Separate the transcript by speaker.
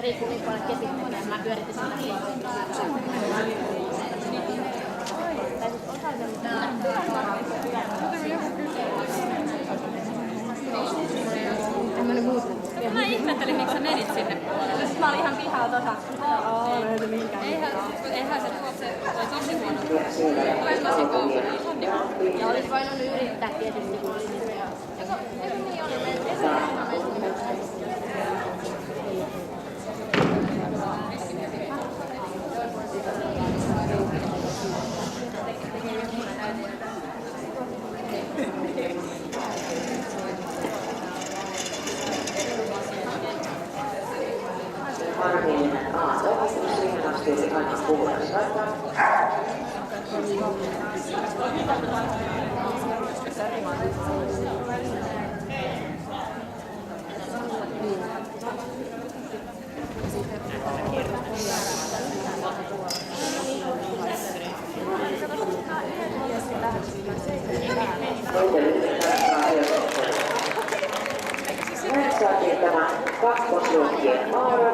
Speaker 1: Riippuu niin paljon kepittekään. Mä pyöritin sitä
Speaker 2: Mä ihmettelin, miksi sä menit sinne puolelle.
Speaker 1: Mä olin ihan pihalla tosa.
Speaker 2: Eihän se toi tosi huono. Tois lasin koukkuun, sonni.
Speaker 1: Ja olis voinut yrittää tietysti, kun oli niin pihalla. Eikö niin oli?
Speaker 3: Harvillinen A-toimitus lihanastyyli aina puolesta. Näin saatiin tämä kakkosluokkien maara.